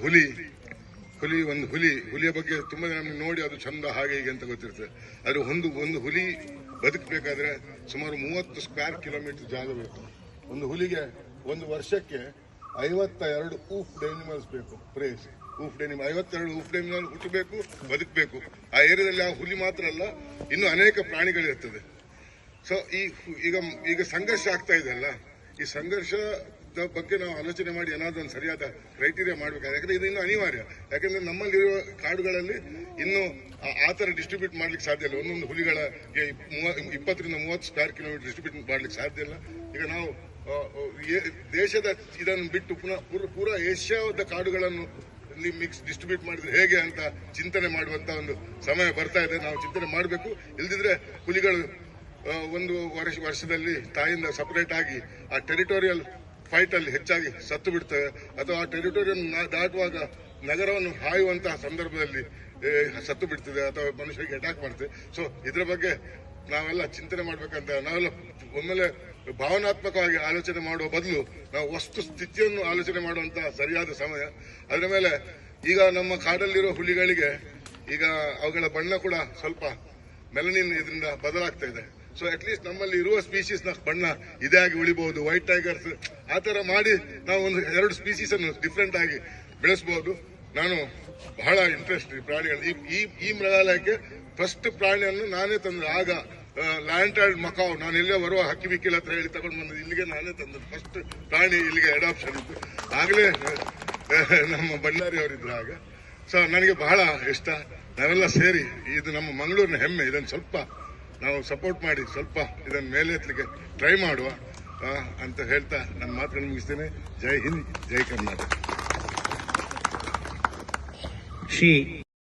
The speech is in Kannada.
ಹುಲಿ ಹುಲಿಯ ಬಗ್ಗೆ ತುಂಬಾ ನಮ್ಗೆ ನೋಡಿ ಅದು ಚಂದ ಹಾಗೆ ಹೀಗೆ ಅಂತ ಗೊತ್ತಿರ್ತದೆ. ಆದ್ರೆ ಒಂದು ಹುಲಿ ಬದುಕಬೇಕಾದ್ರೆ ಸುಮಾರು 30 ಸ್ಕ್ವೇರ್ ಕಿಲೋಮೀಟರ್ ಜಾಗ ಬೇಕು. ಒಂದು ಹುಲಿಗೆ ಒಂದು ವರ್ಷಕ್ಕೆ 52 ಊಫ್ಡ್ ಎನಿಮಲ್ಸ್ ಬೇಕು. ಪ್ರೇಸ್ ಊಫ್ಡ್ ಎನಿಮಲ್ 52 ಊಫ್ಡ್ ಎನಿಮಲ್ ಹುಟ್ಟಬೇಕು, ಬದುಕಬೇಕು. ಆ ಏರಿಯಾದಲ್ಲಿ ಆ ಹುಲಿ ಮಾತ್ರ ಅಲ್ಲ, ಇನ್ನು ಅನೇಕ ಪ್ರಾಣಿಗಳಿರ್ತದೆ. ಸೊ ಈಗ ಸಂಘರ್ಷ ಆಗ್ತಾ ಇದೆ ಅಲ್ಲ, ಈ ಸಂಘರ್ಷದ ಬಗ್ಗೆ ನಾವು ಆಲೋಚನೆ ಮಾಡಿ ಏನಾದ್ರೂ ಒಂದು ಸರಿಯಾದ ಕ್ರೈಟೀರಿಯಾ ಮಾಡಬೇಕಾದ್ರೆ, ಯಾಕಂದ್ರೆ ಇದು ಇನ್ನು ಅನಿವಾರ್ಯ. ಯಾಕಂದ್ರೆ ನಮ್ಮಲ್ಲಿರುವ ಕಾಡುಗಳಲ್ಲಿ ಇನ್ನು ಆ ತರ ಡಿಸ್ಟ್ರಿಬ್ಯೂಟ್ ಮಾಡ್ಲಿಕ್ಕೆ ಸಾಧ್ಯ ಇಲ್ಲ. ಒಂದೊಂದು ಹುಲಿಗಳಿಗೆ 20 ರಿಂದ 30 ಸ್ಕ್ವೇರ್ ಕಿಲೋಮೀಟರ್ ಡಿಸ್ಟ್ರಿಬ್ಯೂಟ್ ಮಾಡ್ಲಿಕ್ಕೆ ಸಾಧ್ಯ ಇಲ್ಲ. ಈಗ ನಾವು ದೇಶದ ಇದನ್ನು ಬಿಟ್ಟು ಪೂರಾ ಏಷ್ಯಾದ ಕಾಡುಗಳನ್ನು ಮಿಕ್ಸ್ ಡಿಸ್ಟ್ರಿಬ್ಯೂಟ್ ಮಾಡಿದ್ರೆ ಹೇಗೆ ಅಂತ ಚಿಂತನೆ ಮಾಡುವಂತ ಒಂದು ಸಮಯ ಬರ್ತಾ ಇದೆ. ನಾವು ಚಿಂತನೆ ಮಾಡಬೇಕು. ಇಲ್ದಿದ್ರೆ ಹುಲಿಗಳು ಒಂದು ವರ್ಷದಲ್ಲಿ ತಾಯಿಯಿಂದ ಸಪರೇಟ್ ಆಗಿ ಆ ಟೆರಿಟೋರಿಯಲ್ ಫೈಟ್ ಅಲ್ಲಿ ಹೆಚ್ಚಾಗಿ ಸತ್ತು ಬಿಡ್ತವೆ, ಅಥವಾ ಆ ಟೆರಿಟೋರಿಯಲ್ ದಾಟುವಾಗ ನಗರವನ್ನು ಹಾಯುವಂತಹ ಸಂದರ್ಭದಲ್ಲಿ ಸತ್ತು ಬಿಡ್ತದೆ, ಅಥವಾ ಮನುಷ್ಯರಿಗೆ ಅಟ್ಯಾಕ್ ಮಾಡ್ತದೆ. ಸೊ ಇದ್ರ ಬಗ್ಗೆ ನಾವೆಲ್ಲ ಚಿಂತನೆ ಮಾಡ್ಬೇಕಂತ, ನಾವೆಲ್ಲ ಒಮ್ಮೆಲೆ ಭಾವನಾತ್ಮಕವಾಗಿ ಆಲೋಚನೆ ಮಾಡುವ ಬದಲು ನಾವು ವಸ್ತು ಸ್ಥಿತಿಯನ್ನು ಆಲೋಚನೆ ಮಾಡುವಂತಹ ಸರಿಯಾದ ಸಮಯ. ಅದರ ಮೇಲೆ ಈಗ ನಮ್ಮ ಕಾಡಲ್ಲಿರೋ ಹುಲಿಗಳಿಗೆ ಈಗ ಅವುಗಳ ಬಣ್ಣ ಕೂಡ ಸ್ವಲ್ಪ ಮೆಲನಿನ್ ಇದರಿಂದ ಬದಲಾಗ್ತಾ ಇದೆ. ಸೊ ಅಟ್ಲೀಸ್ಟ್ ನಮ್ಮಲ್ಲಿ ಇರುವ ಸ್ಪೀಸೀಸ್ ನ ಬಣ್ಣ ಇದೇ ಆಗಿ ಉಳಿಬಹುದು. ವೈಟ್ ಟೈಗರ್ಸ್ ಆ ತರ ಮಾಡಿ ನಾವು ಒಂದು 2 ಸ್ಪೀಸೀಸ್ ಅನ್ನು ಡಿಫ್ರೆಂಟ್ ಆಗಿ ಬೆಳೆಸಬಹುದು. ನಾನು ಬಹಳ ಇಂಟ್ರೆಸ್ಟ್ ಈ ಪ್ರಾಣಿಗಳು. ಈ ಮೃಗಾಲಯಕ್ಕೆ ಫಸ್ಟ್ ಪ್ರಾಣಿಯನ್ನು ನಾನೇ ತಂದೆ. ಆಗ ಲ್ಯಾಂಟರ್ಡ್ ಮಕಾವ್, ನಾನು ಇಲ್ಲೇ ಬರುವ ಹಕ್ಕಿ ಬಿಕ್ಕಿಲ ಹತ್ರ ಹೇಳಿ ತಗೊಂಡು ಬಂದದ್ದು, ಇಲ್ಲಿಗೆ ನಾನೇ ತಂದದ್ದು ಫಸ್ಟ್ ಪ್ರಾಣಿ ಇಲ್ಲಿಗೆ ಅಡಾಪ್ಷನ್ ಇತ್ತು. ಆಗಲೇ ನಮ್ಮ ಬಳ್ಳಾರಿ ಅವರಿದ್ರು ಆಗ. ಸೊ ನನಗೆ ಬಹಳ ಇಷ್ಟ. ನಾವೆಲ್ಲ ಸೇರಿ ಇದು ನಮ್ಮ ಮಂಗಳೂರಿನ ಹೆಮ್ಮೆ. ಇದನ್ನು ಸ್ವಲ್ಪ ನಾವು ಸಪೋರ್ಟ್ ಮಾಡಿ ಸ್ವಲ್ಪ ಇದನ್ನು ಮೇಲೆ ಎತ್ತಲಿಕ್ಕೆ ಟ್ರೈ ಮಾಡುವ ಅಂತ ಹೇಳ್ತಾ ನನ್ನ ಮಾತುಗಳನ್ನು ಮುಗಿಸ್ತೇನೆ. ಜೈ ಹಿಂದ್, ಜೈ ಕರ್ನಾಟಕ.